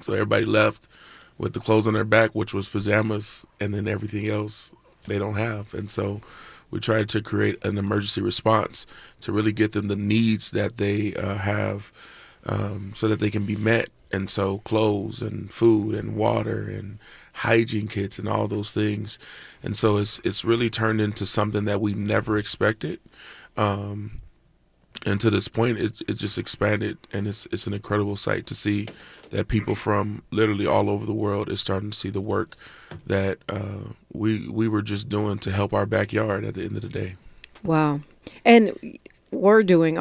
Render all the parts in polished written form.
So everybody left with the clothes on their back, which was pajamas, and then everything else they don't have. And so we tried to create an emergency response to really get them the needs that they have, so that they can be met. And so clothes and food and water and hygiene kits and all those things. And so it's really turned into something that we never expected. Um, and to this point, it just expanded, and it's an incredible sight to see that people from literally all over the world is starting to see the work that we were just doing to help our backyard at the end of the day. Wow. And are doing,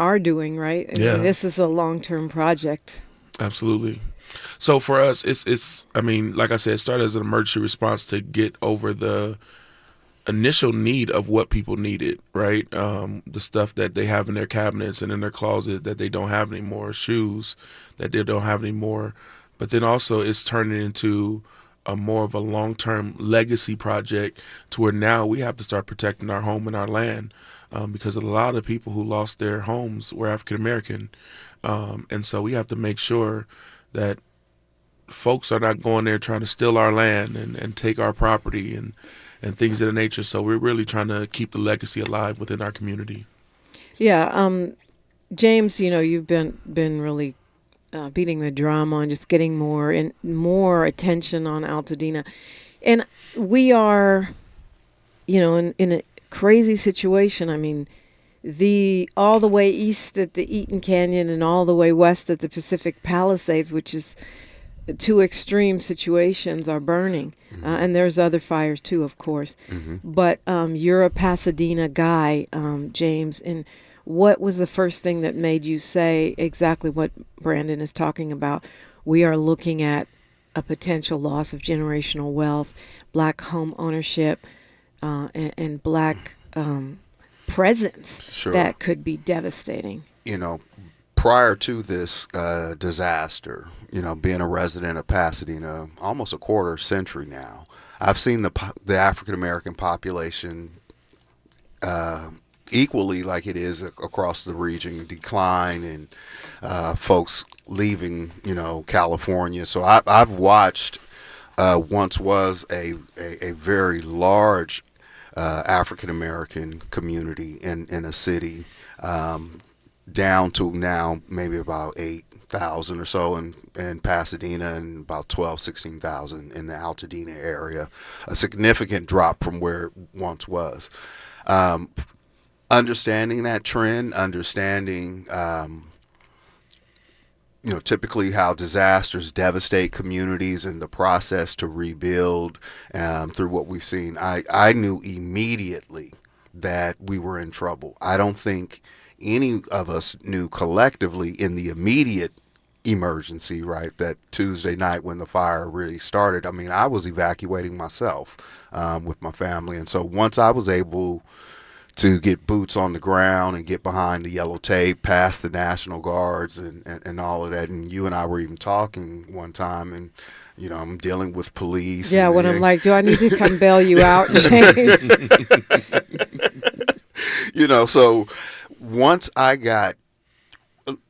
right? I Yeah. mean, this is a long-term project. Absolutely. So for us, it's I mean, like I said, it started as an emergency response to get over the initial need of what people needed, right? The stuff that they have in their cabinets and in their closet that they don't have anymore, shoes that they don't have anymore. But then also it's turning into a more of a long-term legacy project to where now we have to start protecting our home and our land, because a lot of people who lost their homes were African American. And so we have to make sure that folks are not going there trying to steal our land and take our property and things of that nature. So we're really trying to keep the legacy alive within our community. Yeah. James, you've been really beating the drum on just getting more attention on Altadena, and we are, in a crazy situation. I mean, all the way east at the Eaton Canyon and all the way west at the Pacific Palisades, which is two extreme situations, are burning. And there's other fires too, of course. But you're a Pasadena guy, James, and what was the first thing that made you say exactly what Brandon is talking about? We are looking at a potential loss of generational wealth, black home ownership, and black presence. Sure. That could be devastating. Prior to this disaster, being a resident of Pasadena almost a quarter century now, I've seen the African American population equally like it is across the region decline, and folks leaving, California. So I've watched once was a very large African American community in a city, down to now maybe about 8,000 or so in Pasadena, and about 12, 16,000 in the Altadena area. A significant drop from where it once was. Understanding that trend, understanding typically how disasters devastate communities and the process to rebuild, through what we've seen, I knew immediately that we were in trouble. I don't think any of us knew collectively in the immediate emergency, right, that Tuesday night when the fire really started. I mean, I was evacuating myself with my family. And so once I was able to get boots on the ground and get behind the yellow tape, past the National Guards and all of that, and you and I were even talking one time, and I'm dealing with police. Yeah, when I'm like, do I need to come bail you out, James? So once I got,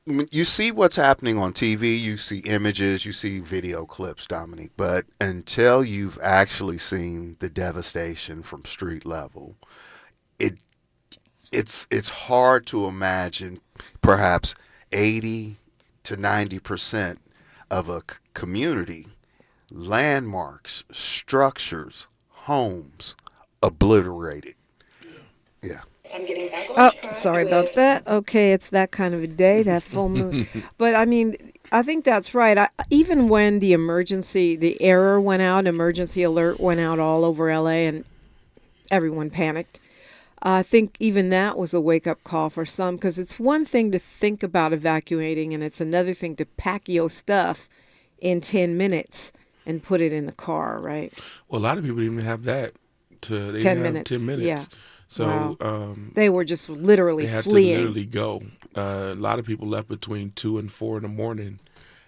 you see what's happening on TV, you see images, you see video clips, Dominique, but until you've actually seen the devastation from street level, it's hard to imagine perhaps 80 to 90% of a community, landmarks, structures, homes obliterated. Yeah. I'm getting back on Oh, track sorry with- about that. Okay, it's that kind of a day, that full moon. But I mean, I think that's right. Even when the error went out, emergency alert went out all over LA, and everyone panicked. I think even that was a wake-up call for some, because it's one thing to think about evacuating, and it's another thing to pack your stuff in 10 minutes and put it in the car, right? Well, a lot of people didn't even have that. They 10 have minutes. 10 minutes. Yeah. So Wow. They were just literally they had fleeing. to literally go. A lot of people left between 2 and 4 in the morning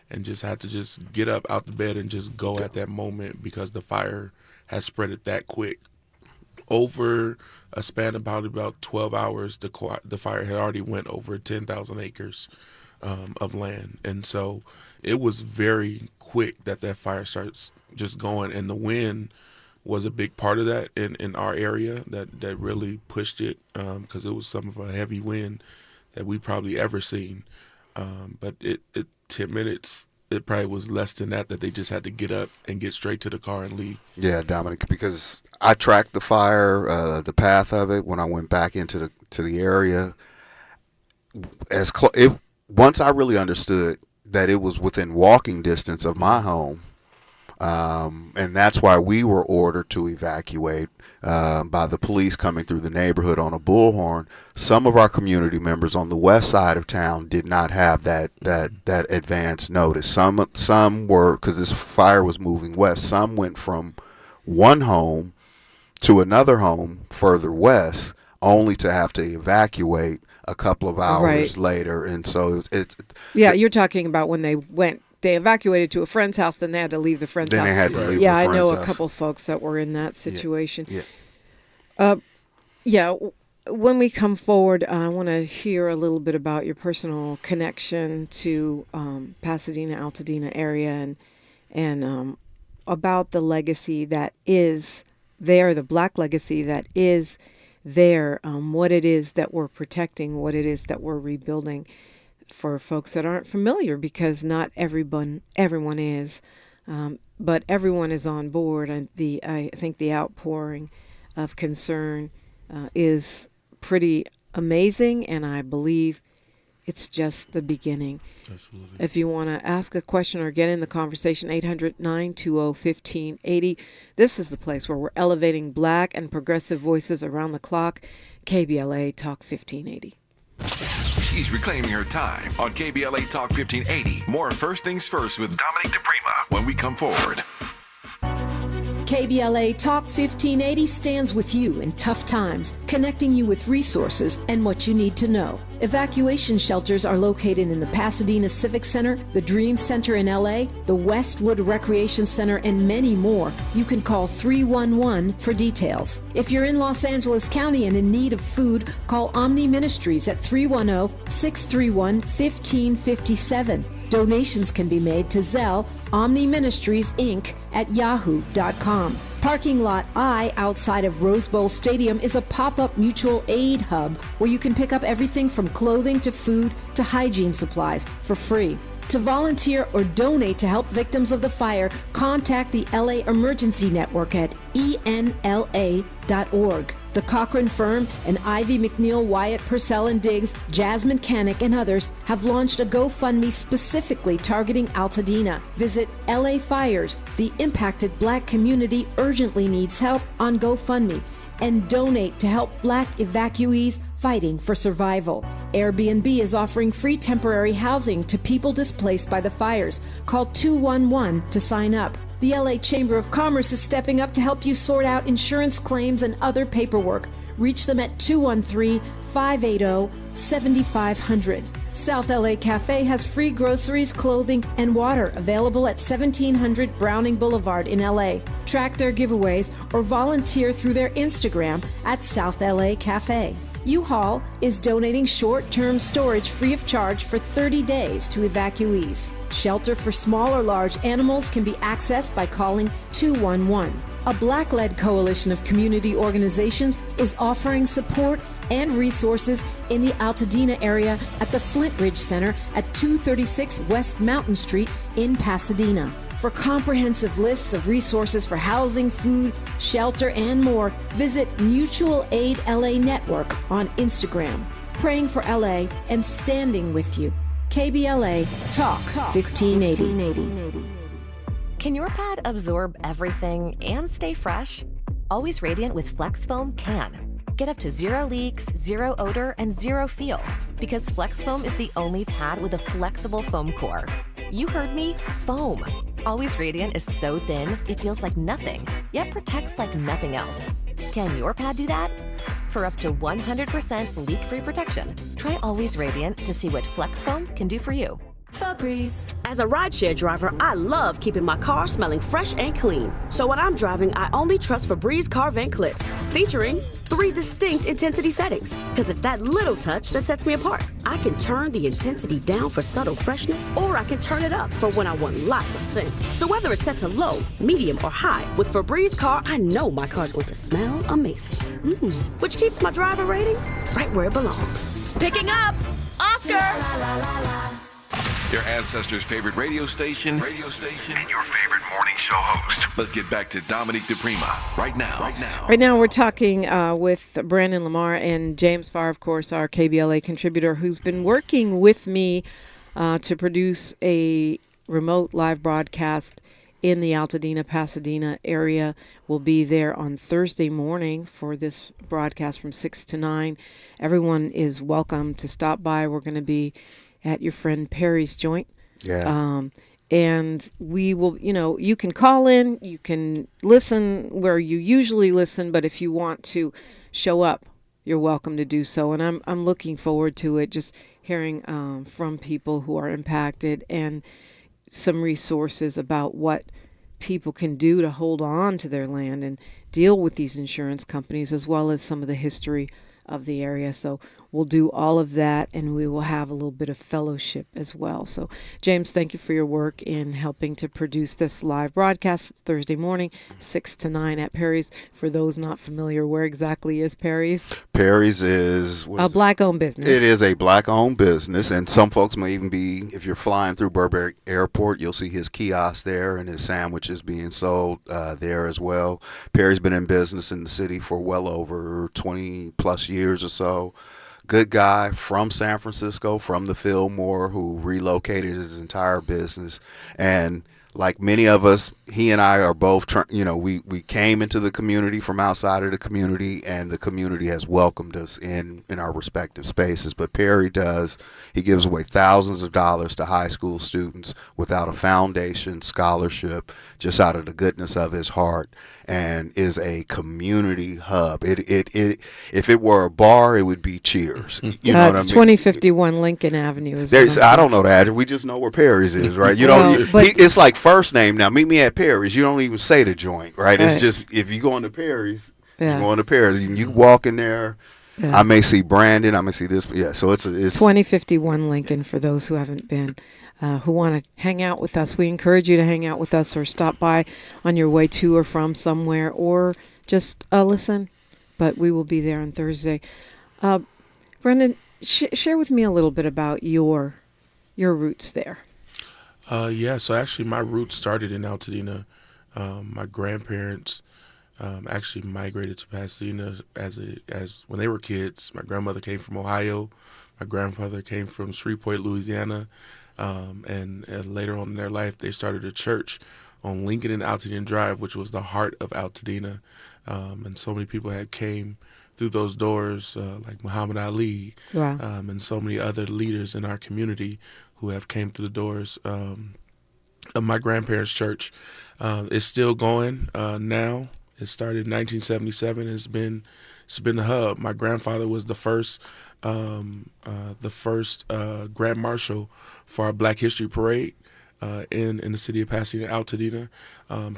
and just had to just get up out the bed and just go at that moment, because the fire has spread it that quick. Over a span of about 12 hours, the fire had already went over 10,000 acres of land. And so it was very quick that fire starts just going, and the wind was a big part of that in our area that really pushed it, because it was some of a heavy wind that we probably ever seen. But it 10 minutes, it probably was less than that they just had to get up and get straight to the car and leave. Yeah, Dominic, because I tracked the fire, the path of it when I went back into the area. Once I really understood that it was within walking distance of my home, and that's why we were ordered to evacuate by the police coming through the neighborhood on a bullhorn. Some of our community members on the west side of town did not have that advance notice. Some were, because this fire was moving west, some went from one home to another home further west, only to have to evacuate a couple of hours later. And so it's you're talking about when they evacuated to a friend's house, then they had to leave the friend's house. Then they had to leave the friend's I know house. a couple folks that were in that situation. Yeah. When we come forward, I want to hear a little bit about your personal connection to Pasadena, Altadena area, and about the legacy that is there, the Black legacy that is there, what it is that we're protecting, what it is that we're rebuilding, for folks that aren't familiar, because not everyone is, but everyone is on board. And I think the outpouring of concern is pretty amazing, and I believe it's just the beginning. Absolutely. If you want to ask a question or get in the conversation, 800-920-1580. This is the place where we're elevating Black and progressive voices around the clock. KBLA Talk 1580. She's reclaiming her time on KBLA Talk 1580. More First Things First with Dominique DiPrima when we come forward. KBLA Talk 1580 stands with you in tough times, connecting you with resources and what you need to know. Evacuation shelters are located in the Pasadena Civic Center, the Dream Center in LA, the Westwood Recreation Center, and many more. You can call 311 for details. If you're in Los Angeles County and in need of food, call Omni Ministries at 310-631-1557. Donations can be made to Zelle, Omni Ministries, Inc. at yahoo.com. Parking Lot I outside of Rose Bowl Stadium is a pop-up mutual aid hub where you can pick up everything from clothing to food to hygiene supplies for free. To volunteer or donate to help victims of the fire, contact the LA Emergency Network at enla.org. The Cochran Firm and Ivy McNeil, Wyatt Purcell and Diggs, Jasmine Canick, and others have launched a GoFundMe specifically targeting Altadena. Visit LA Fires, the impacted Black community urgently needs help on GoFundMe, and donate to help Black evacuees fighting for survival. Airbnb is offering free temporary housing to people displaced by the fires. Call 211 to sign up. The LA Chamber of Commerce is stepping up to help you sort out insurance claims and other paperwork. Reach them at 213-580-7500. South LA Cafe has free groceries, clothing, and water available at 1700 Browning Boulevard in LA. Track their giveaways or volunteer through their Instagram at South LA Cafe. U-Haul is donating short-term storage free of charge for 30 days to evacuees. Shelter for small or large animals can be accessed by calling 211. A Black-led coalition of community organizations is offering support and resources in the Altadena area at the Flint Ridge Center at 236 West Mountain Street in Pasadena. For comprehensive lists of resources for housing, food, shelter, and more, visit Mutual Aid LA Network on Instagram. Praying for LA and standing with you. KBLA Talk 1580. Can your pad absorb everything and stay fresh? Always Radiant with Flex Foam can. Get up to 0 leaks, 0 odor, and 0 feel, because Flex Foam is the only pad with a flexible foam core. You heard me, foam. Always Radiant is so thin, it feels like nothing, yet protects like nothing else. Can your pad do that? For up to 100% leak-free protection, try Always Radiant to see what Flex Foam can do for you. Febreze. As a rideshare driver, I love keeping my car smelling fresh and clean. So when I'm driving, I only trust Febreze car vent clips, featuring 3 distinct intensity settings. Because it's that little touch that sets me apart. I can turn the intensity down for subtle freshness, or I can turn it up for when I want lots of scent. So whether it's set to low, medium, or high, with Febreze Car, I know my car's going to smell amazing. Which keeps my driver rating right where it belongs. Picking up Oscar! Your ancestors' favorite radio station, and your favorite morning show host. Let's get back to Dominique DiPrima right now. Right now, we're talking with Brandon Lamar and James Farr, of course, our KBLA contributor, who's been working with me to produce a remote live broadcast in the Altadena, Pasadena area. We'll be there on Thursday morning for this broadcast from 6 to 9. Everyone is welcome to stop by. We're going to be at your friend Perry's joint. Yeah. And we will, you can call in, you can listen where you usually listen, but if you want to show up, you're welcome to do so. And I'm looking forward to it, just hearing from people who are impacted and some resources about what people can do to hold on to their land and deal with these insurance companies, as well as some of the history of the area. So we'll do all of that, and we will have a little bit of fellowship as well. So, James, thank you for your work in helping to produce this live broadcast. It's Thursday morning, 6 to 9 at Perry's. For those not familiar, where exactly is Perry's? Perry's is a black-owned business. It is a black-owned business, and some folks may even be, if you're flying through Burbank Airport, you'll see his kiosk there and his sandwiches being sold there as well. Perry's been in business in the city for well over 20-plus years or so. Good guy from San Francisco, from the Fillmore, who relocated his entire business. And like many of us, he and I are both, we came into the community from outside of the community, and the community has welcomed us in our respective spaces. But Perry he gives away thousands of dollars to high school students without a foundation, scholarship, just out of the goodness of his heart, and is a community hub. If it were a bar, it would be Cheers. You know what I mean? 2051 Lincoln Avenue. I don't know the address. We just know where Perry's is, right? It's like first name now. Meet me at Perry's. You don't even say the joint, right? It's just, if you go into Perry's, you're going to Perry's. And you walk in there. Yeah. I may see Brandon. I may see this. Yeah, so it's 2051 Lincoln for those who haven't been, who want to hang out with us. We encourage you to hang out with us or stop by on your way to or from somewhere, or just listen. But we will be there on Thursday. Brendan, share with me a little bit about your roots there. So actually my roots started in Altadena. My grandparents actually migrated to Pasadena as when they were kids. My grandmother came from Ohio. My grandfather came from Shreveport, Louisiana. And later on in their life, they started a church on Lincoln and Altadena Drive, which was the heart of Altadena. And so many people had came through those doors, like Muhammad Ali. Wow. And so many other leaders in our community who have came through the doors of my grandparents' church. It's still going now. It started in 1977. It's been the hub. My grandfather was the first Grand Marshal for our Black History Parade in the city of Pasadena, Altadena.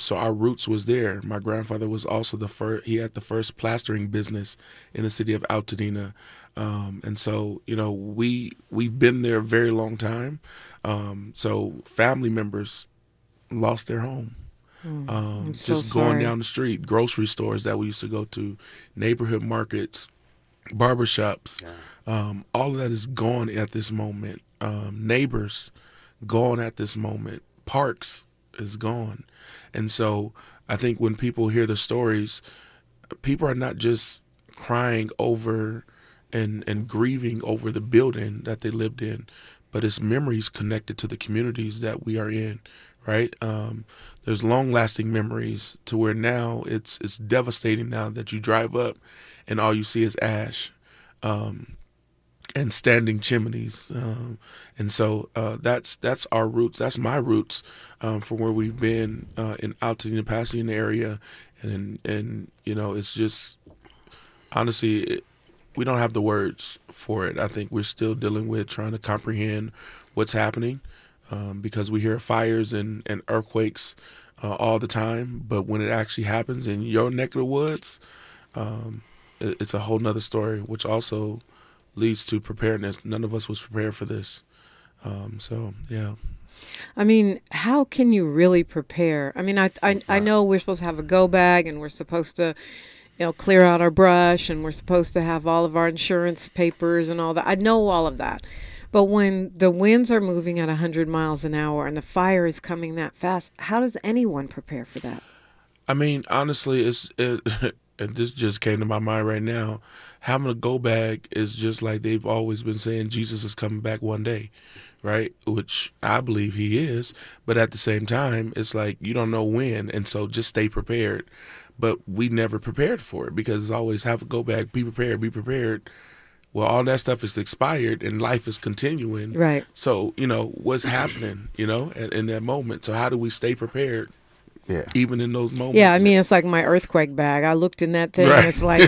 So our roots was there. My grandfather was also he had the first plastering business in the city of Altadena. And so, we've been there a very long time. So family members lost their home. Just going down the street, grocery stores that we used to go to, neighborhood markets, barbershops, all of that is gone at this moment. Neighbors gone at this moment. Parks is gone. And so I think when people hear the stories, people are not just crying over and grieving over the building that they lived in, but it's memories connected to the communities that we are in, right? There's long-lasting memories to where now it's devastating now that you drive up and all you see is ash and standing chimneys. And so that's our roots. That's my roots from where we've been in Altadena, Pasadena area. And it's just, honestly, we don't have the words for it. I think we're still dealing with trying to comprehend what's happening. Because we hear fires and earthquakes all the time, but when it actually happens in your neck of the woods, it's a whole nother story, which also leads to preparedness. None of us was prepared for this. So, yeah. I mean, how can you really prepare? I mean, I know we're supposed to have a go bag, and we're supposed to, clear out our brush, and we're supposed to have all of our insurance papers and all that. I know all of that. But when the winds are moving at 100 miles an hour and the fire is coming that fast, how does anyone prepare for that? I mean, honestly, and this just came to my mind right now, having a go bag is just like they've always been saying Jesus is coming back one day, right? Which I believe he is. But at the same time, it's like you don't know when. And so just stay prepared. But we never prepared for it because it's always have a go bag, be prepared, be prepared. Well, all that stuff is expired and life is continuing. Right. So, what's happening, in that moment. So how do we stay prepared? Yeah. Even in those moments. Yeah, I mean, it's like my earthquake bag. I looked in that thing, Right. and it's like,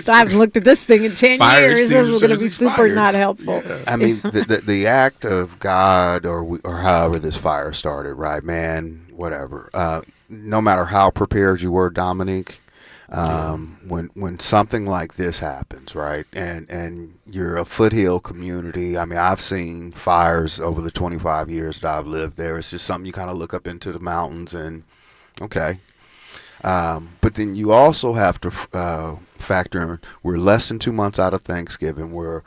I haven't looked at this thing in 10 Fire years. This is going to be extinguishers super expired. not helpful. Yeah. I mean, the act of God or however this fire started, right, man, whatever. No matter how prepared you were, Dominique, when something like this happens, right, and you're a foothill community. I mean, I've seen fires over the 25 years that I've lived there. It's just something you kind of look up into the mountains and, okay. But then you also have to factor in, we're less than 2 months out of Thanksgiving. We're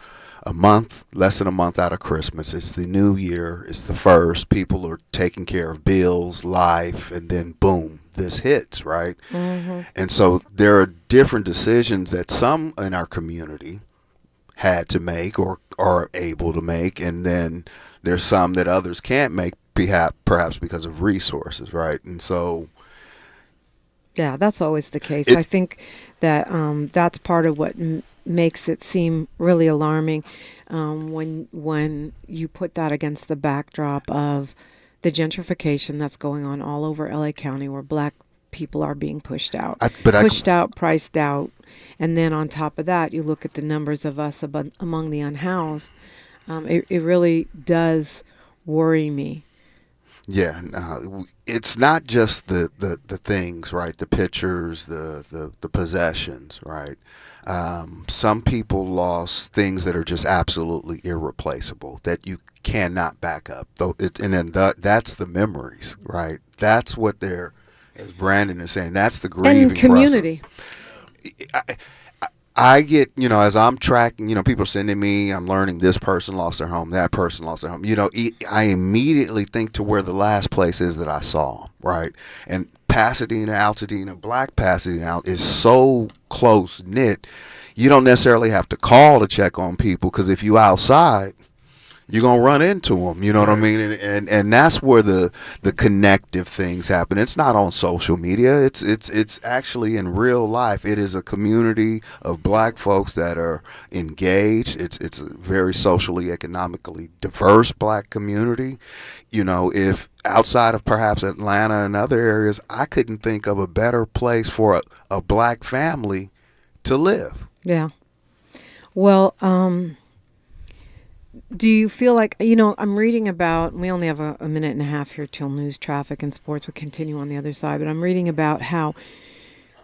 less than a month out of Christmas. It's the new year. It's the first. People are taking care of bills, life, and then boom, this hits, right? Mm-hmm. And so there are different decisions that some in our community had to make or are able to make, and then there's some that others can't make, perhaps because of resources, right? And so... Yeah, that's always the case. I think that that's part of what makes it seem really alarming when you put that against the backdrop of the gentrification that's going on all over LA County, where black people are being pushed out, priced out. And then on top of that, you look at the numbers of us among the unhoused. It really does worry me. Yeah, it's not just the things, right? The pictures, the possessions, right? Some people lost things that are just absolutely irreplaceable that you cannot back up. That's the memories, right? That's what they're, as Brandon is saying, that's the grieving and community. I get, as I'm tracking, people sending me, I'm learning this person lost their home, that person lost their home. I immediately think to where the last place is that I saw them, right? And Pasadena, Altadena, Black Pasadena is so close knit. You don't necessarily have to call to check on people, because if you outside, you're going to run into them, you know what I mean? And that's where the connective things happen. It's not on social media. It's actually in real life. It is a community of black folks that are engaged. It's a very socially, economically diverse black community. If outside of perhaps Atlanta and other areas, I couldn't think of a better place for a black family to live. Yeah. Well, do you feel like, I'm reading about, we only have a minute and a half here till news, traffic, and sports will continue on the other side, but I'm reading about how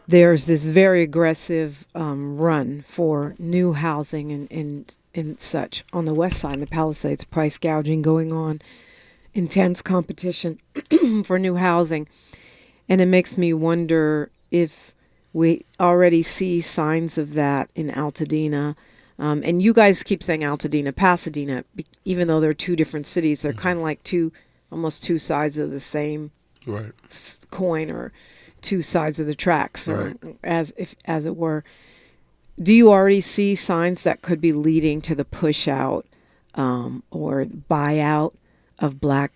there's this very aggressive run for new housing and such on the west side, in the Palisades, price gouging going on, intense competition for new housing. And it makes me wonder if we already see signs of that in Altadena. And you guys keep saying Altadena, Pasadena, even though they're two different cities, they're kind of like almost two sides of the same coin, or two sides of the tracks, or as it were. Do you already see signs that could be leading to the push out or buyout of black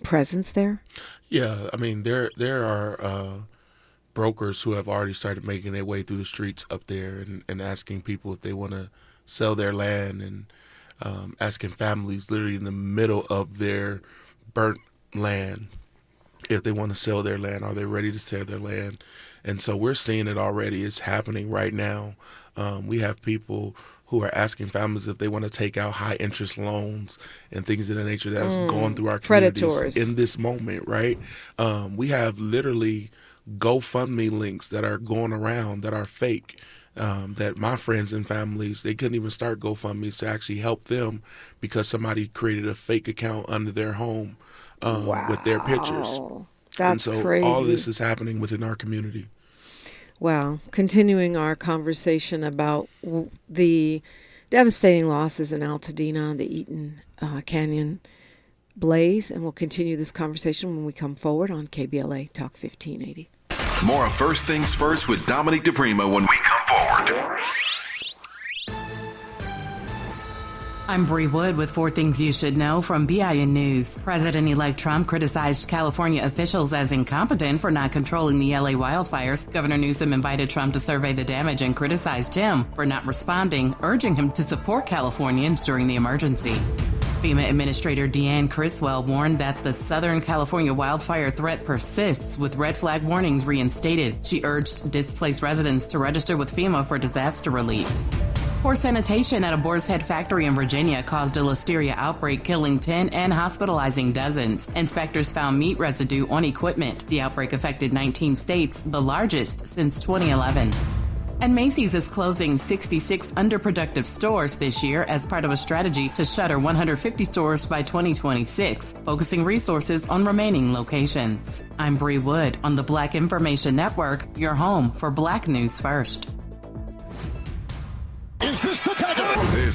presence there? Yeah, I mean, there are brokers who have already started making their way through the streets up there and asking people if they want to sell their land, and asking families literally in the middle of their burnt land if they want to sell their land. Are they ready to sell their land? And so we're seeing it already. It's happening right now. We have people who are asking families if they want to take out high interest loans and things of that nature that's going through our communities predators in this moment, right? We have literally GoFundMe links that are going around that are fake, that my friends and families, they couldn't even start GoFundMe's to actually help them because somebody created a fake account under their home with their pictures. That's and so crazy. all this is happening within our community. Wow. Continuing our conversation about the devastating losses in Altadena, the Eaton Canyon blaze, and we'll continue this conversation when we come forward on KBLA Talk 1580. More of First Things First with Dominique DiPrima when we come forward. I'm Bree Wood with 4 Things You Should Know from BIN News. President-elect Trump criticized California officials as incompetent for not controlling the LA wildfires. Governor Newsom invited Trump to survey the damage and criticized him for not responding, urging him to support Californians during the emergency. FEMA Administrator Deanne Criswell warned that the Southern California wildfire threat persists with red flag warnings reinstated. She urged displaced residents to register with FEMA for disaster relief. Poor sanitation at a Boar's Head factory in Virginia caused a listeria outbreak, killing 10 and hospitalizing dozens. Inspectors found meat residue on equipment. The outbreak affected 19 states, the largest since 2011. And Macy's is closing 66 underproductive stores this year as part of a strategy to shutter 150 stores by 2026, focusing resources on remaining locations. I'm Bree Wood on the Black Information Network, your home for Black News First. This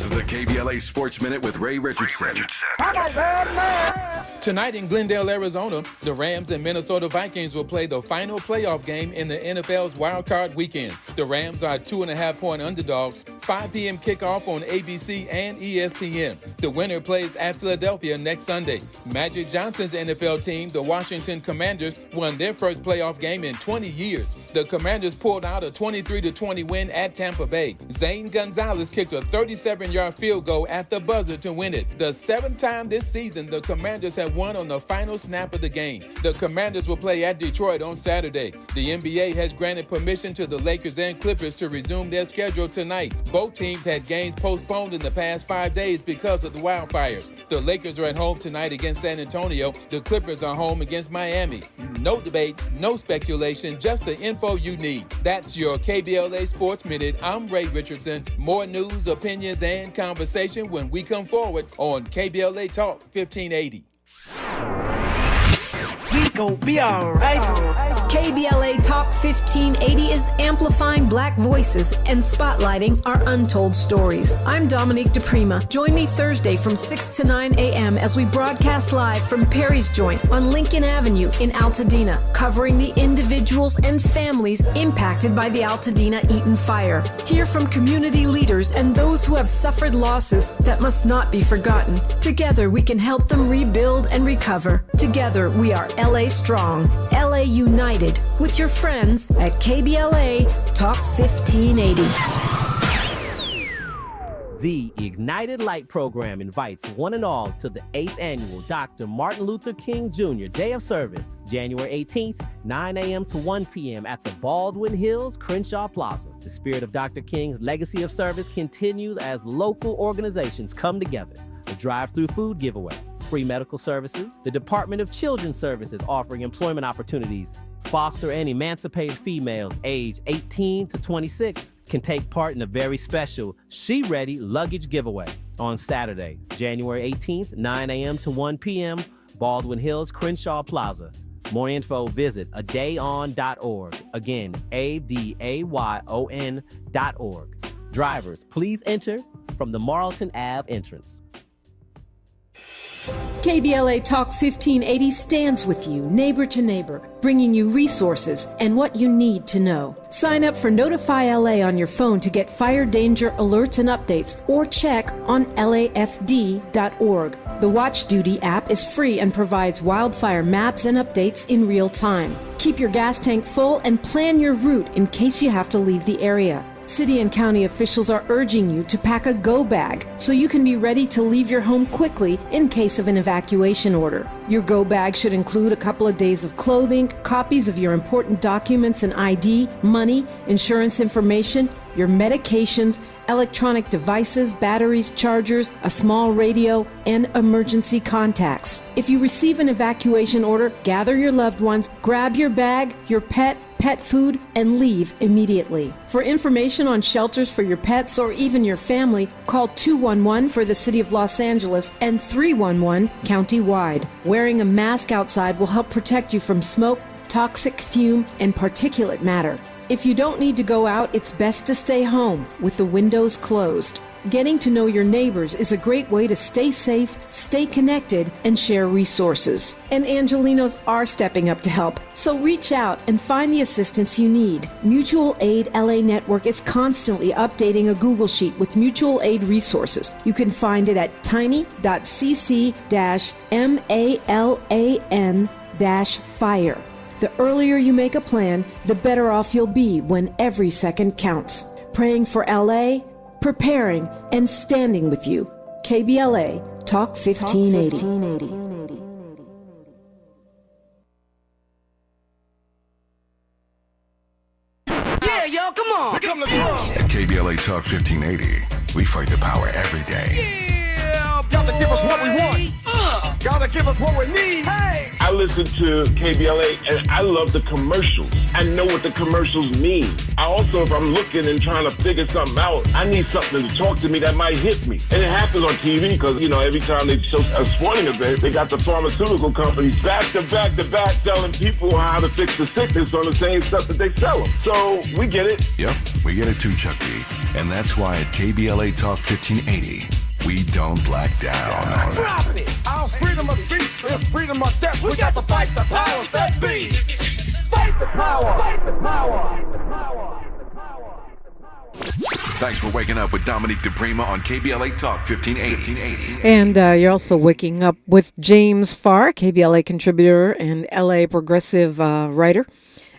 is the KBLA Sports Minute with Ray Richardson. Tonight in Glendale, Arizona, the Rams and Minnesota Vikings will play the final playoff game in the NFL's Wild Card Weekend. The Rams are 2.5-point underdogs. 5 p.m. kickoff on ABC and ESPN. The winner plays at Philadelphia next Sunday. Magic Johnson's NFL team, the Washington Commanders, won their first playoff game in 20 years. The Commanders pulled out a 23-20 win at Tampa Bay. Zane Gonzalez kicked a 37-yard field goal at the buzzer to win it. The 7th time this season the Commanders have won on the final snap of the game. The Commanders will play at Detroit on Saturday. The NBA has granted permission to the Lakers and Clippers to resume their schedule tonight. Both teams had games postponed in the past 5 days because of the wildfires. The Lakers are at home tonight against San Antonio. The Clippers are home against Miami. No debates, no speculation, just the info you need. That's your KBLA Sports Minute. I'm Ray Richardson. More news, opinions, and conversation when we come forward on KBLA Talk 1580. We gon' be alright. KBLA Talk 1580 is amplifying Black voices and spotlighting our untold stories. I'm Dominique DiPrima. Join me Thursday from 6 to 9 a.m. as we broadcast live from Perry's Joint on Lincoln Avenue in Altadena, covering the individuals and families impacted by the Altadena Eaton Fire. Hear from community leaders and those who have suffered losses that must not be forgotten. Together, we can help them rebuild and recover. Together, we are LA Strong, LA United, with your friends at KBLA Talk 1580. The Ignited Light program invites one and all to the 8th annual Dr. Martin Luther King Jr. Day of Service, January 18th, 9 a.m. to 1 p.m. at the Baldwin Hills Crenshaw Plaza. The spirit of Dr. King's legacy of service continues as local organizations come together. A drive-through food giveaway, free medical services, the Department of Children's Services offering employment opportunities. Foster and emancipated females aged 18 to 26 can take part in a very special She Ready luggage giveaway on Saturday, January 18th, 9 a.m. to 1 p.m., Baldwin Hills Crenshaw Plaza. More info, visit adayon.org. Again, adayon.org. Drivers, please enter from the Marlton Ave entrance. KBLA Talk 1580 stands with you, neighbor to neighbor, bringing you resources and what you need to know. Sign up for Notify LA on your phone to get fire danger alerts and updates, or check on lafd.org. The Watch Duty app is free and provides wildfire maps and updates in real time. Keep your gas tank full and plan your route in case you have to leave the area. City and county officials are urging you to pack a go bag so you can be ready to leave your home quickly in case of an evacuation order. Your go bag should include a couple of days of clothing, copies of your important documents and ID, money, insurance information, your medications, electronic devices, batteries, chargers, a small radio, and emergency contacts. If you receive an evacuation order, gather your loved ones, grab your bag, your pet food, and leave immediately. For information on shelters for your pets or even your family, call 211 for the City of Los Angeles and 311 county-wide. Wearing a mask outside will help protect you from smoke, toxic fume, and particulate matter. If you don't need to go out, it's best to stay home with the windows closed. Getting to know your neighbors is a great way to stay safe, stay connected, and share resources. And Angelinos are stepping up to help. So reach out and find the assistance you need. Mutual Aid LA Network is constantly updating a Google Sheet with mutual aid resources. You can find it at tiny.cc-malan-fire. The earlier you make a plan, the better off you'll be when every second counts. Praying for LA, preparing, and standing with you. KBLA Talk 1580. Yeah, y'all, come on. Come to At KBLA Talk 1580, we fight the power every day. Yeah, gotta give us what we want. Gotta give us what we need. Hey. I listen to KBLA and I love the commercials. I know what the commercials mean. I also, if I'm looking and trying to figure something out, I need something to talk to me that might hit me. And it happens on TV because, you know, every time they show a sporting event, they got the pharmaceutical companies back to back telling people how to fix the sickness on the same stuff that they sell them. So we get it. Yep, we get it too, Chuck D. And that's why at KBLA Talk 1580, we don't black down. Drop it. Our freedom of speech is freedom of death. We got to fight the powers that be. Fight the power. Fight the power. Thanks for waking up with Dominique DiPrima on KBLA Talk 1580. And you're also waking up with James Farr, KBLA contributor and LA progressive writer,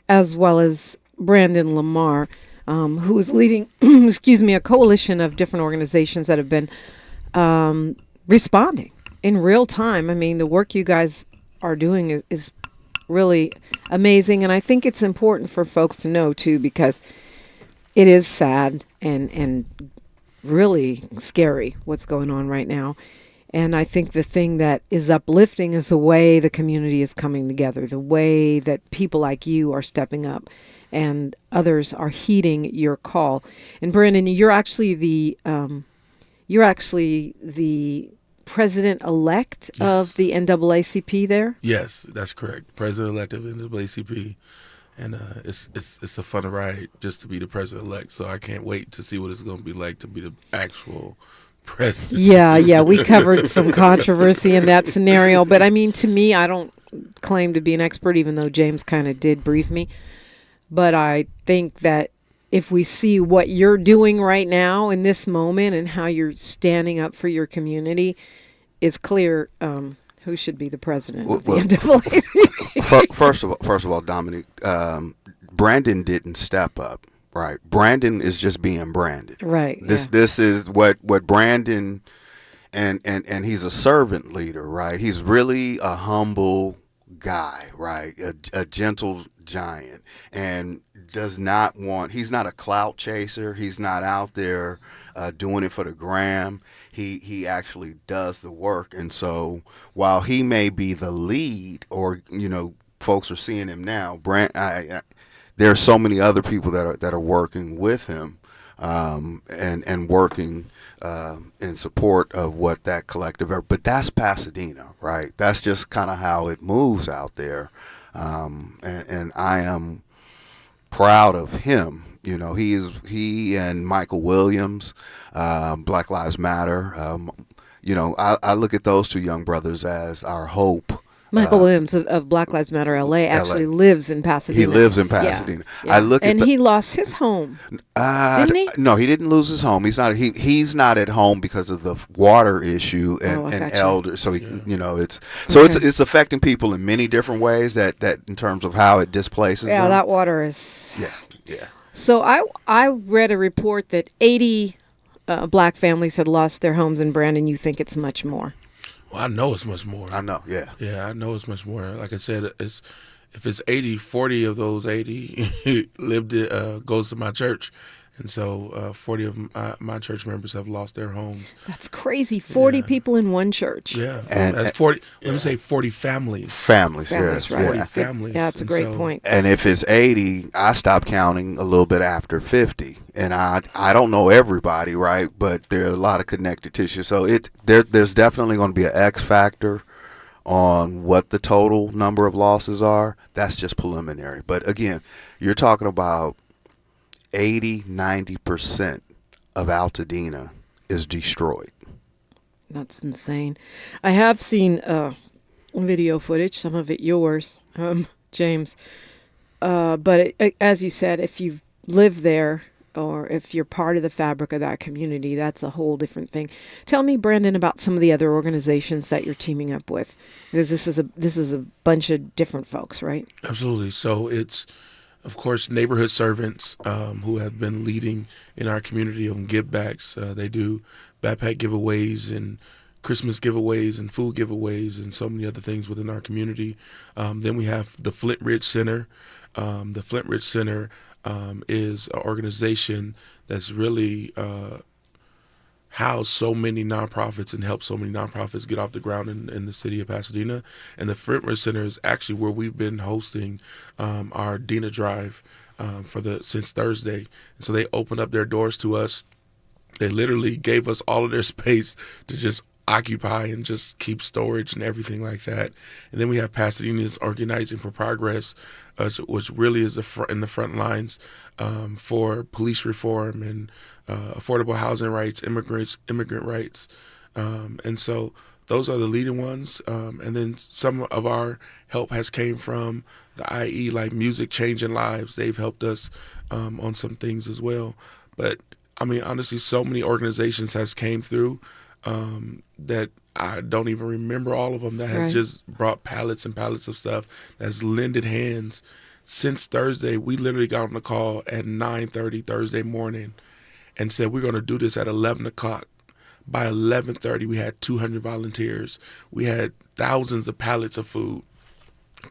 as well as Brandon Lamar, who is leading, a coalition of different organizations that have been responding in real time. I mean, the work you guys are doing is really amazing. And I think it's important for folks to know, too, because it is sad and really scary what's going on right now. And I think the thing that is uplifting is the way the community is coming together, the way that people like you are stepping up and others are heeding your call. And Brandon, you're actually the president-elect of the NAACP there? Yes, that's correct. President-elect of NAACP. And it's a fun ride just to be the president-elect. So I can't wait to see what it's going to be like to be the actual president. Yeah. We covered some controversy in that scenario. But, I mean, to me, I don't claim to be an expert, even though James kind of did brief me. But I think that if we see what you're doing right now in this moment and how you're standing up for your community, it's clear who should be the president of the NAACP. First of all, Dominique, Brandon didn't step up, right? Brandon is just being Brandon. Right. This is what Brandon, and he's a servant leader, right? He's really a humble guy, right? A gentle giant, and he's not a clout chaser. He's not out there doing it for the gram. He actually does the work. And so while he may be the lead, or folks are seeing him now, there are so many other people that are working with him and working in support of what that collective. But that's Pasadena, right? That's just kind of how it moves out there. And I am proud of him. He and Michael Williams, Black Lives Matter. I look at those two young brothers as our hope. Michael Williams of Black Lives Matter LA actually lives in Pasadena. He lives in Pasadena. Yeah. He lost his home. Didn't he? No, he didn't lose his home. He's not at home because of the water issue and elders. So it's affecting people in many different ways. That in terms of how it displaces them. That water is. Yeah. So I read a report that 80 black families had lost their homes in Brandon. You think it's much more? Well, I know it's much more. I know, yeah. Yeah, I know it's much more. Like I said, if it's 80, 40 of those 80 goes to my church, And so 40 of my church members have lost their homes. That's crazy. 40 people in one church. Yeah. And that's 40, let me say 40 families. Families, yes. Right. 40 families. Yeah, that's a great point. And if it's 80, I stopped counting a little bit after 50. And I don't know everybody, right? But there are a lot of connected tissue. So there's definitely going to be an X factor on what the total number of losses are. That's just preliminary. But again, you're talking about 80-90% of Altadena is destroyed. That's insane. I have seen video footage, some of it yours, James. But as you said, if you've lived there or if you're part of the fabric of that community, that's a whole different thing. Tell me, Brandon, about some of the other organizations that you're teaming up with, because this is a bunch of different folks, right? Absolutely. So it's, of course, neighborhood servants who have been leading in our community on give backs. They do backpack giveaways and Christmas giveaways and food giveaways and so many other things within our community. Then we have the Flint Ridge Center. The Flint Ridge Center is an organization that's really housed so many nonprofits and helped so many nonprofits get off the ground in the city of Pasadena. And the Flint Ridge Center is actually where we've been hosting our Dena Drive since Thursday. And so they opened up their doors to us. They literally gave us all of their space to just occupy and just keep storage and everything like that. And then we have Pasadena's Organizing for Progress, which really is in the front lines for police reform and affordable housing rights, immigrant rights. And so those are the leading ones. And then some of our help has came from the IE, like Music Changing Lives. They've helped us on some things as well. But I mean, honestly, so many organizations has came through that I don't even remember all of them, that has just brought pallets and pallets of stuff, that's lended hands. Since Thursday, we literally got on the call at 9:30 Thursday morning and said we're going to do this at 11 o'clock. By 11:30, we had 200 volunteers. We had thousands of pallets of food,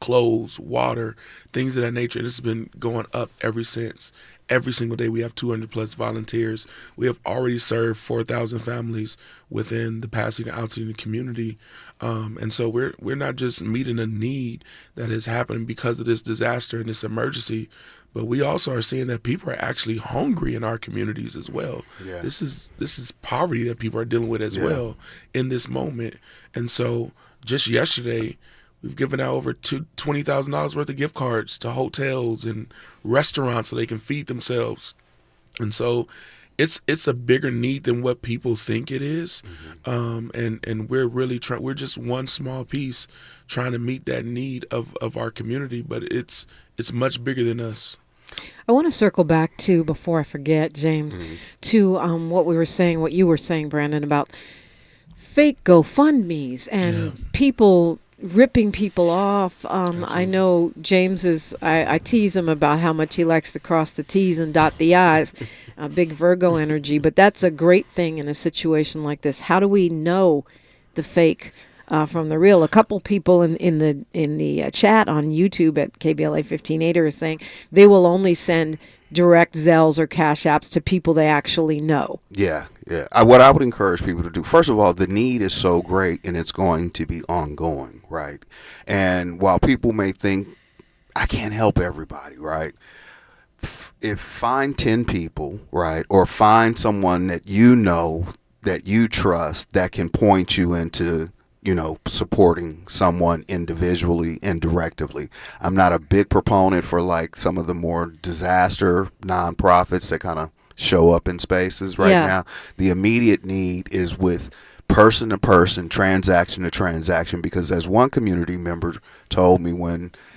clothes, water, things of that nature. This has been going up ever since. Every single day we have 200 plus volunteers. We have already served 4,000 families within the Pasadena Altadena community. And so we're not just meeting a need that is happening because of this disaster and this emergency, but we also are seeing that people are actually hungry in our communities as well. Yeah. This is poverty that people are dealing with as well in this moment. And so just yesterday, we've given out over $20,000 worth of gift cards to hotels and restaurants so they can feed themselves. And so it's a bigger need than what people think it is. And we're really we're just one small piece trying to meet that need of our community, but it's much bigger than us. I want to circle back to, before I forget, James, to what you were saying, Brandon, about fake GoFundMes and people ripping people off. I know James I tease him about how much he likes to cross the T's and dot the I's, big Virgo energy, but that's a great thing in a situation like this. How do we know the fake from the real? A couple people in the chat on YouTube at KBLA 1580 are saying they will only send direct Zelles or Cash Apps to people they actually know. Yeah. What I would encourage people to do, first of all, the need is so great and it's going to be ongoing, right? And while people may think, I can't help everybody, right? If find 10 people, right, or find someone that you know, that you trust, that can point you into, supporting someone individually and directively. I'm not a big proponent for like some of the more disaster nonprofits that kind of show up in spaces right now. The immediate need is with person to person, transaction to transaction, because as one community member told me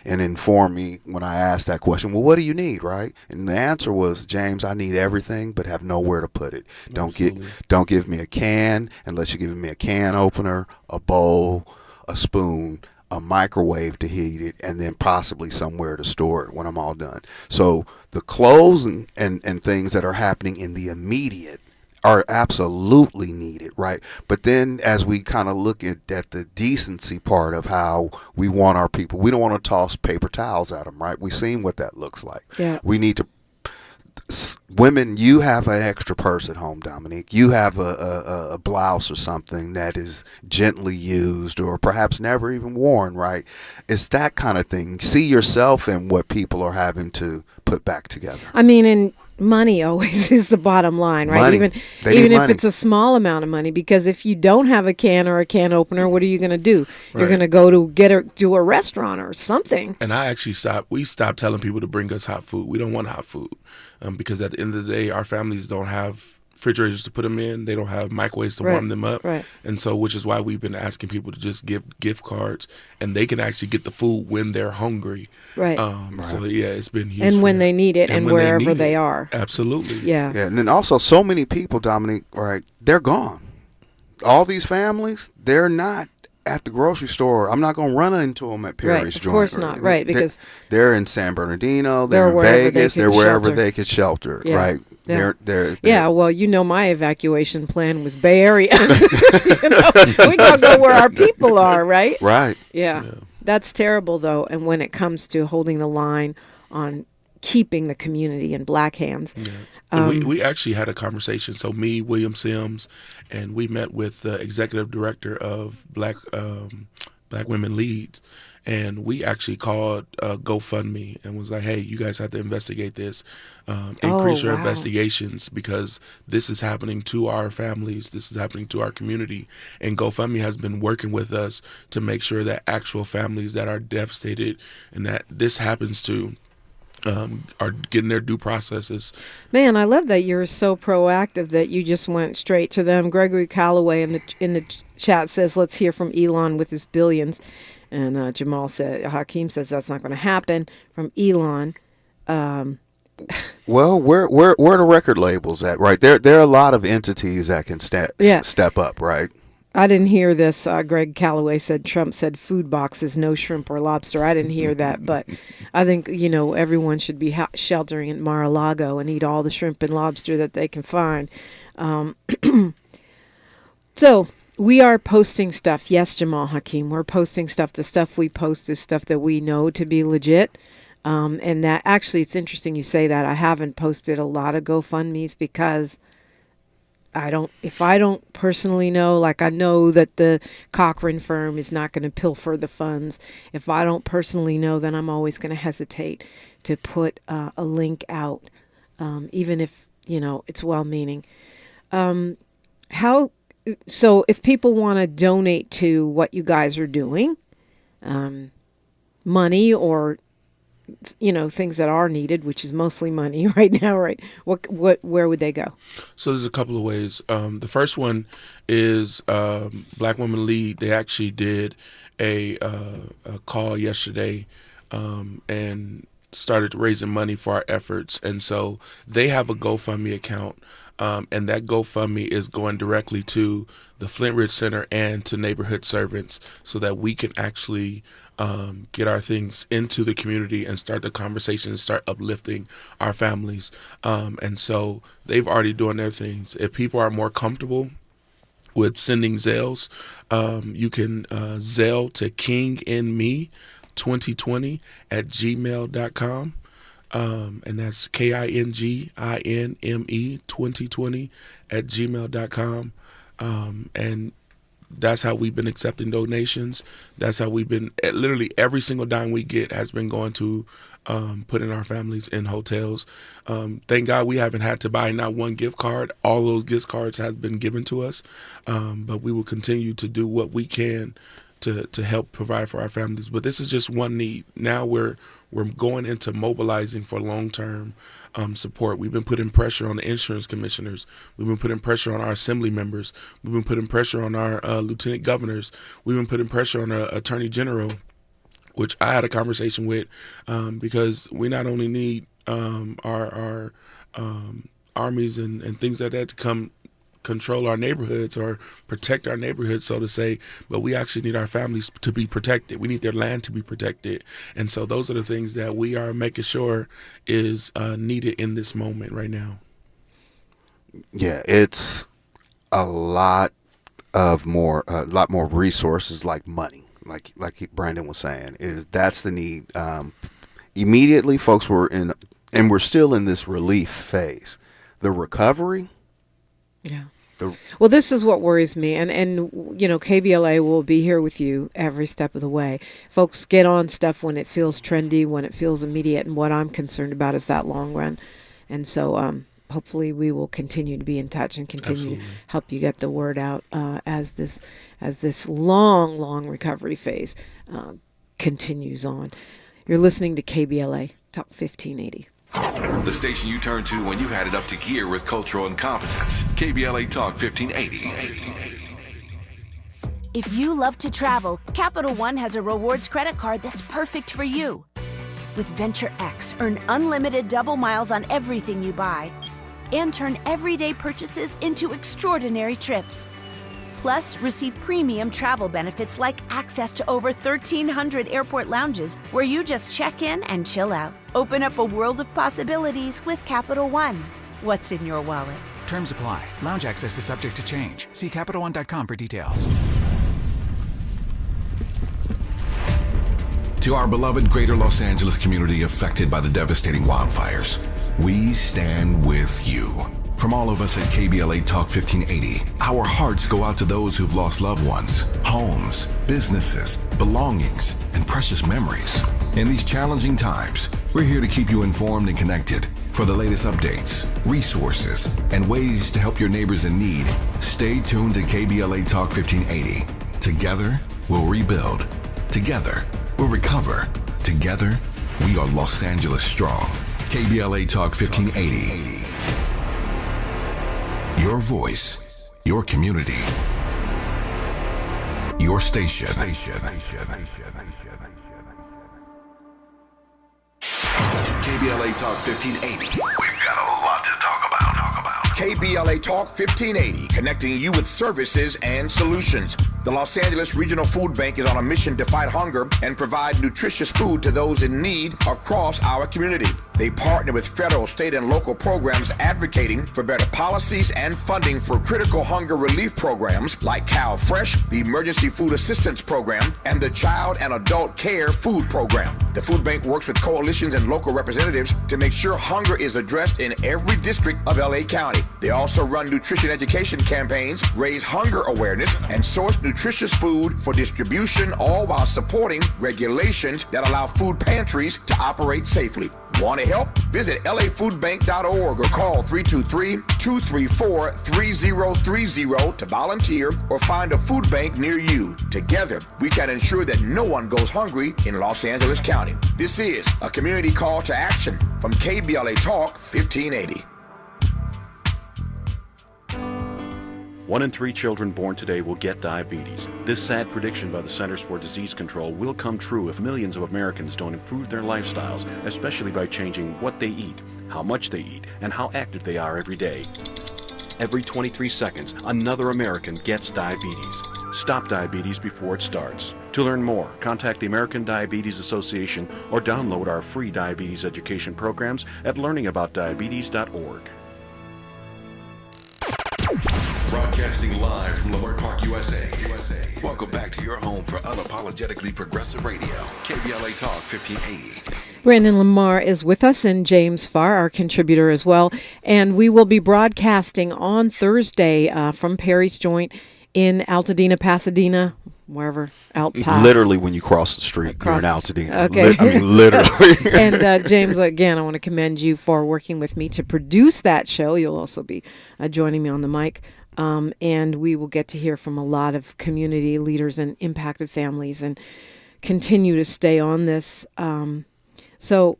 and informed me when I asked that question, well, what do you need, right? And the answer was, James, I need everything but have nowhere to put it. Don't give me a can unless you're giving me a can opener, a bowl, a spoon, a microwave to heat it, and then possibly somewhere to store it when I'm all done. So the clothes and things that are happening in the immediate are absolutely needed, right? But then as we kind of look at the decency part of how we want our people, we don't want to toss paper towels at them, right? We've seen what that looks like. Yeah. We need to women, you have an extra purse at home, Dominique. You have a blouse or something that is gently used or perhaps never even worn, right? It's that kind of thing. See yourself in what people are having to put back together. I mean, and money always is the bottom line, right? Money. Even if it's a small amount of money, because if you don't have a can or a can opener, what are you going to do? You're going to go to a restaurant or something. And I actually stopped telling people to bring us hot food. We don't want hot food because at the end of the day, our families don't have refrigerators to put them in. They don't have microwaves to warm them up. Right. And so, which is why we've been asking people to just give gift cards, and they can actually get the food when they're hungry. Right. So yeah, it's been huge. And when they need it, and wherever they are. Absolutely. Yeah. And then also, so many people, Dominique, right? They're gone. All these families, they're not at the grocery store. I'm not going to run into them at Perry's joint. Of course not. Right. Because they're in San Bernardino. They're in Vegas. They're wherever they could shelter. Yeah. Right. Yeah. They're Well, my evacuation plan was Bay Area. We gotta go where our people are, right? Right. Yeah. That's terrible, though. And when it comes to holding the line on keeping the community in black hands. We actually had a conversation. So me, William Sims, and we met with the executive director of Black Women Leads. And we actually called GoFundMe and was like, hey, you guys have to investigate this. Increase your investigations because this is happening to our families. This is happening to our community. And GoFundMe has been working with us to make sure that actual families that are devastated and that this happens to are getting their due processes. Man, I love that you're so proactive that you just went straight to them. Gregory Calloway in the chat says, let's hear from Elon with his billions. And Hakeem says that's not going to happen from Elon. Well, where are the record labels at? Right there are a lot of entities that can step up, right? I didn't hear this. Greg Calloway said Trump said food boxes, no shrimp or lobster. I didn't hear that, but I think everyone should be sheltering in Mar-a-Lago and eat all the shrimp and lobster that they can find. So. We are posting stuff. Yes, Jamal Hakeem, we're posting stuff. The stuff we post is stuff that we know to be legit. And that actually, it's interesting you say that. I haven't posted a lot of GoFundMes because if I don't personally know, like I know that the Cochran firm is not going to pilfer the funds. If I don't personally know, then I'm always going to hesitate to put a link out, even if, it's well-meaning. So if people want to donate to what you guys are doing, money or, things that are needed, which is mostly money right now, right? Where would they go? So there's a couple of ways. The first one is Black Women Lead. They actually did a call yesterday and started raising money for our efforts. And so they have a GoFundMe account. And that GoFundMe is going directly to the Flint Ridge Center and to neighborhood servants so that we can actually get our things into the community and start the conversation and start uplifting our families. And so they've already doing their things. If people are more comfortable with sending Zelles, you can Zelle to kinginme2020@gmail.com. And that's KINGINME2020@gmail.com. And that's how we've been accepting donations. That's how we've been, literally every single dime we get has been going to putting our families in hotels. Thank God we haven't had to buy not one gift card. All those gift cards have been given to us. But we will continue to do what we can to help provide for our families. But this is just one need. Now we're going into mobilizing for long-term support. We've been putting pressure on the insurance commissioners. We've been putting pressure on our assembly members. We've been putting pressure on our lieutenant governors. We've been putting pressure on our attorney general, which I had a conversation with because we not only need our armies and things like that to come control our neighborhoods or protect our neighborhoods, so to say, but we actually need our families to be protected. We need their land to be protected. And so those are the things that we are making sure is needed in this moment right now. Yeah, it's a lot more resources like money, like Brandon was saying, that's the need. Immediately folks were And we're still in this relief phase. The recovery. Yeah. Well, this is what worries me. And KBLA will be here with you every step of the way. Folks, get on stuff when it feels trendy, when it feels immediate. And what I'm concerned about is that long run. And so hopefully we will continue to be in touch and continue to help you get the word out as this long recovery phase continues on. You're listening to KBLA Talk 1580. The station you turn to when you've had it up to gear with cultural incompetence. KBLA Talk 1580. If you love to travel, Capital One has a rewards credit card that's perfect for you. With Venture X, earn unlimited double miles on everything you buy and turn everyday purchases into extraordinary trips. Plus, receive premium travel benefits like access to over 1,300 airport lounges where you just check in and chill out. Open up a world of possibilities with Capital One. What's in your wallet? Terms apply. Lounge access is subject to change. See CapitalOne.com for details. To our beloved greater Los Angeles community affected by the devastating wildfires, we stand with you. From all of us at KBLA Talk 1580, our hearts go out to those who've lost loved ones, homes, businesses, belongings, and precious memories. In these challenging times, we're here to keep you informed and connected. For the latest updates, resources, and ways to help your neighbors in need, stay tuned to KBLA Talk 1580. Together, we'll rebuild. Together, we'll recover. Together, we are Los Angeles strong. KBLA Talk 1580. Your voice, your community, your station. KBLA Talk 1580. We've got a lot to talk about. KBLA Talk 1580, connecting you with services and solutions. The Los Angeles Regional Food Bank is on a mission to fight hunger and provide nutritious food to those in need across our community. They partner with federal, state, and local programs advocating for better policies and funding for critical hunger relief programs like Cal Fresh, the Emergency Food Assistance Program, and the Child and Adult Care Food Program. The food bank works with coalitions and local representatives to make sure hunger is addressed in every district of LA County. They also run nutrition education campaigns, raise hunger awareness, and source nutritious food for distribution, all while supporting regulations that allow food pantries to operate safely. Want to help? Visit lafoodbank.org or call 323-234-3030 to volunteer or find a food bank near you. Together, we can ensure that no one goes hungry in Los Angeles County. This is a community call to action from KBLA Talk 1580. 1 in 3 children born today will get diabetes. This sad prediction by the Centers for Disease Control will come true if millions of Americans don't improve their lifestyles, especially by changing what they eat, how much they eat, and how active they are every day. Every 23 seconds, another American gets diabetes. Stop diabetes before it starts. To learn more, contact the American Diabetes Association or download our free diabetes education programs at learningaboutdiabetes.org. Broadcasting live from Lamar Park, USA. Welcome back to your home for unapologetically progressive radio, KBLA Talk 1580. Brandon Lamar is with us, and James Farr, our contributor as well. And we will be broadcasting on Thursday from Perry's Joint in Altadena, Pasadena, wherever out past. Literally, when you cross the street, you're in Altadena. Okay. Literally. And James, again, I want to commend you for working with me to produce that show. You'll also be joining me on the mic. And we will get to hear from a lot of community leaders and impacted families and continue to stay on this. So,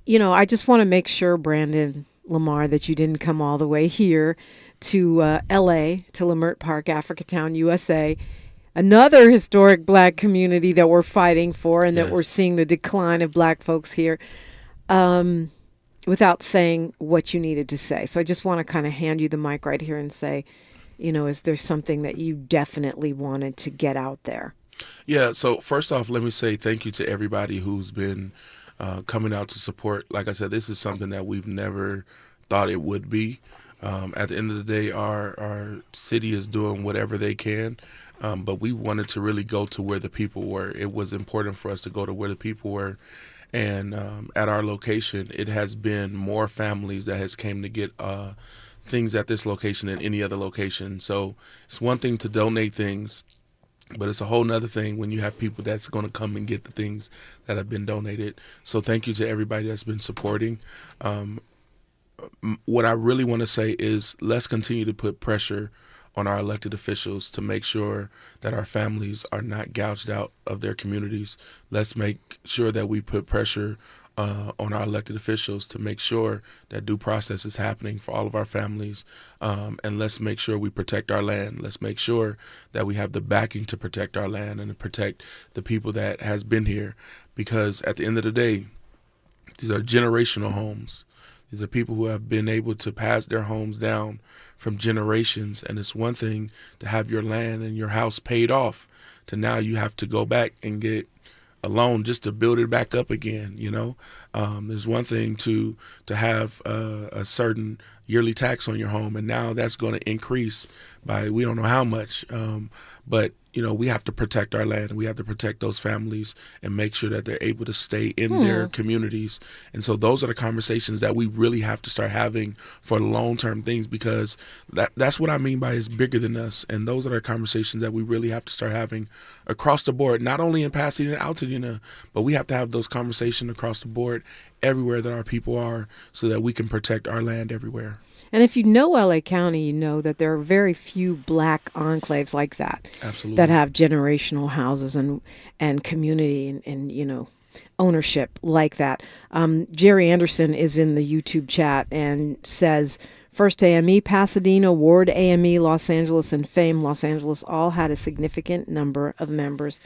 I just want to make sure, Brandon Lamar, that you didn't come all the way here to L.A., to Lamert Park, Africatown, USA, another historic black community that we're fighting for and that we're seeing the decline of black folks here, without saying what you needed to say. So I just want to kind of hand you the mic right here and say, is there something that you definitely wanted to get out there? Yeah, so first off, let me say thank you to everybody who's been coming out to support. Like I said, this is something that we've never thought it would be. At the end of the day, our city is doing whatever they can, but we wanted to really go to where the people were. It was important for us to go to where the people were And at our location, it has been more families that has came to get things at this location than any other location. So it's one thing to donate things, but it's a whole nother thing when you have people that's going to come and get the things that have been donated. So thank you to everybody that's been supporting. What I really want to say is let's continue to put pressure on our elected officials to make sure that our families are not gouged out of their communities. Let's make sure that we put pressure on our elected officials to make sure that due process is happening for all of our families. And let's make sure we protect our land. Let's make sure that we have the backing to protect our land and to protect the people that has been here. Because at the end of the day, these are generational homes. These are people who have been able to pass their homes down from generations. And it's one thing to have your land and your house paid off to now you have to go back and get a loan just to build it back up again. There's one thing to have a certain yearly tax on your home, and now that's going to increase by we don't know how much. But we have to protect our land. We have to protect those families and make sure that they're able to stay in their communities. And so those are the conversations that we really have to start having for long-term things, because that's what I mean by it's bigger than us. And those are the conversations that we really have to start having across the board, not only in Pasadena, Altadena, but we have to have those conversations across the board everywhere that our people are so that we can protect our land everywhere. And if you know LA County, you know that there are very few black enclaves like that. Absolutely. That have generational houses and community and ownership like that. Jerry Anderson is in the YouTube chat and says, First AME, Pasadena, Ward AME, Los Angeles, and Fame, Los Angeles all had a significant number of members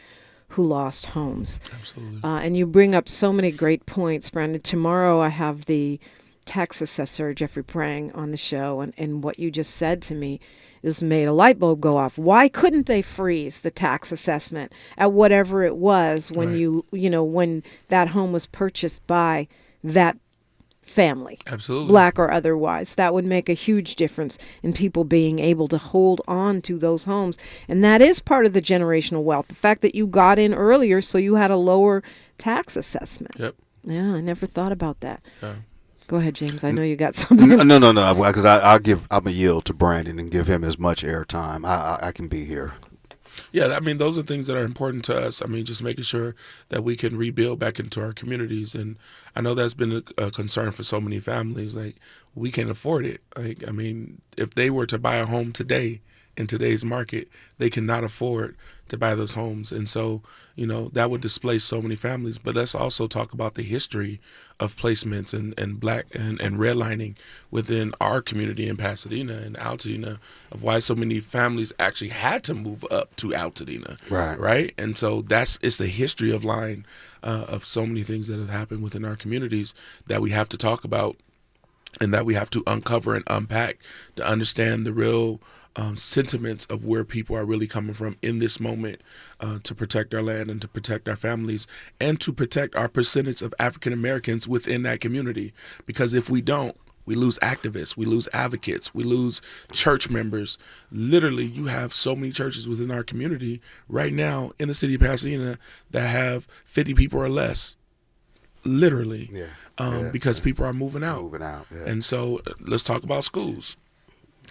who lost homes. Absolutely. And you bring up so many great points, Brandon. Tomorrow I have the tax assessor, Jeffrey Prang, on the show, and what you just said to me has made a light bulb go off. Why couldn't they freeze the tax assessment at whatever it was when when that home was purchased by that family? Absolutely. Black or otherwise. That would make a huge difference in people being able to hold on to those homes. And that is part of the generational wealth. The fact that you got in earlier so you had a lower tax assessment. Yep. Yeah, I never thought about that. Yeah. Go ahead, James. I know you got something. No, because I'm gonna yield to Brandon and give him as much airtime. I can be here. Yeah, I mean, those are things that are important to us. I mean, just making sure that we can rebuild back into our communities. And I know that's been a concern for so many families. Like, we can't afford it. Like, I mean, if they were to buy a home today, in today's market, they cannot afford to buy those homes. And so, that would displace so many families. But let's also talk about the history of placements and black and redlining within our community in Pasadena and Altadena, of why so many families actually had to move up to Altadena. Right. And so it's the history of lying, of so many things that have happened within our communities that we have to talk about and that we have to uncover and unpack to understand the real sentiments of where people are really coming from in this moment, to protect our land and to protect our families and to protect our percentage of African Americans within that community. Because if we don't, we lose activists, we lose advocates, we lose church members. Literally, you have so many churches within our community right now in the city of Pasadena that have 50 people or less. Literally. Because people are moving out. And so let's talk about schools.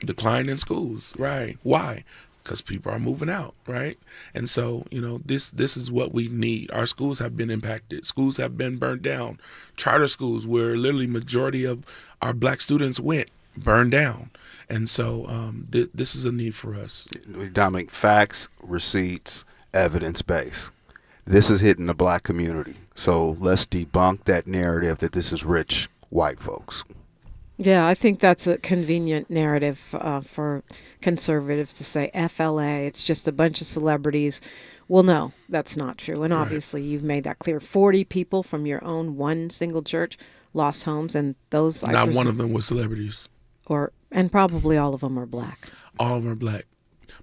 Decline in schools, right? Why? Because people are moving out, right? And so, this is what we need. Our schools have been impacted. Schools have been burnt down. Charter schools, where literally majority of our black students went, burned down. And so this is a need for us. Dominic, facts, receipts, evidence-based. This is hitting the black community. So let's debunk that narrative that this is rich white folks. Yeah, I think that's a convenient narrative for conservatives to say FLA. It's just a bunch of celebrities. Well, no, that's not true. And obviously you've made that clear. 40 people from your own one single church lost homes, and those... Not one of them was celebrities. And probably all of them are black. All of them are black.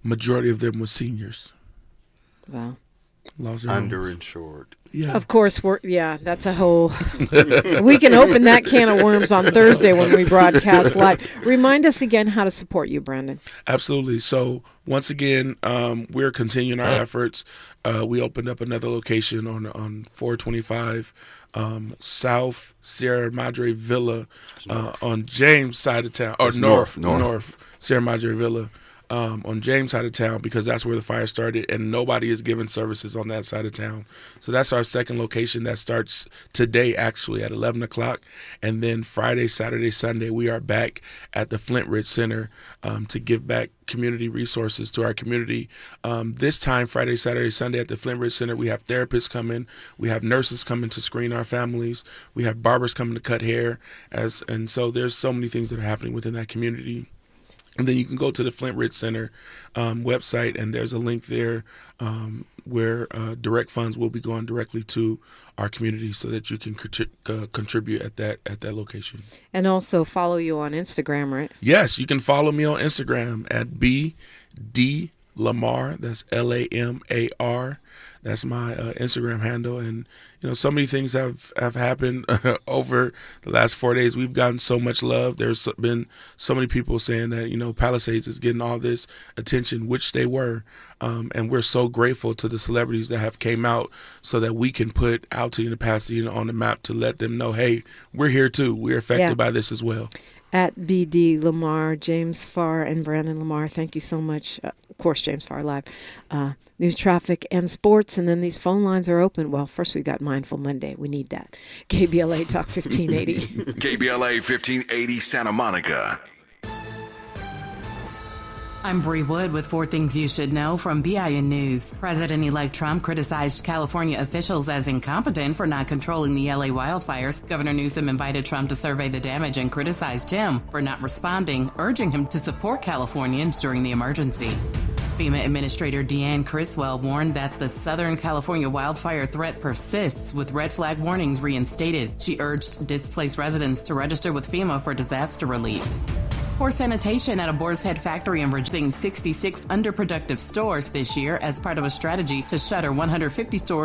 Majority of them were seniors. Wow. Lost their homes. Underinsured. Of course, that's a whole... we can open that can of worms on Thursday when we broadcast live. Remind us again how to support you, Brandon. Absolutely. So once again, we're continuing our efforts. We opened up another location on 425 South Sierra Madre Villa on James side of town. Or North Sierra Madre Villa. On James side of town, because that's where the fire started, and nobody is giving services on that side of town. So that's our second location that starts today, actually, at 11 o'clock. And then Friday, Saturday, Sunday, we are back at the Flint Ridge Center to give back community resources to our community. This time, Friday, Saturday, Sunday at the Flint Ridge Center, we have therapists coming. We have nurses coming to screen our families. We have barbers coming to cut hair. And so there's so many things that are happening within that community. And then you can go to the Flint Ridge Center website, and there's a link there where direct funds will be going directly to our community so that you can contribute at that location. And also follow you on Instagram, right? Yes, you can follow me on Instagram at BD Lamar. That's Lamar. That's my Instagram handle. And, so many things have happened over the last 4 days. We've gotten so much love. There's been so many people saying that, Palisades is getting all this attention, which they were. And we're so grateful to the celebrities that have came out so that we can put Altadena, Pasadena on the map to let them know, hey, we're here too. We're affected by this as well. At BD Lamar, James Farr, and Brandon Lamar, thank you so much. Of course, James Farr Live. News, traffic, and sports. And then these phone lines are open. Well, first we got Mindful Monday. We need that. KBLA Talk 1580. KBLA 1580 Santa Monica. I'm Bree Wood with 4 Things You Should Know from BIN News. President-elect Trump criticized California officials as incompetent for not controlling the LA wildfires. Governor Newsom invited Trump to survey the damage and criticized him for not responding, urging him to support Californians during the emergency. FEMA Administrator Deanne Criswell warned that the Southern California wildfire threat persists with red flag warnings reinstated. She urged displaced residents to register with FEMA for disaster relief. Poor sanitation at a Boar's Head factory in Virginia, 66 underproductive stores this year as part of a strategy to shutter 150 stores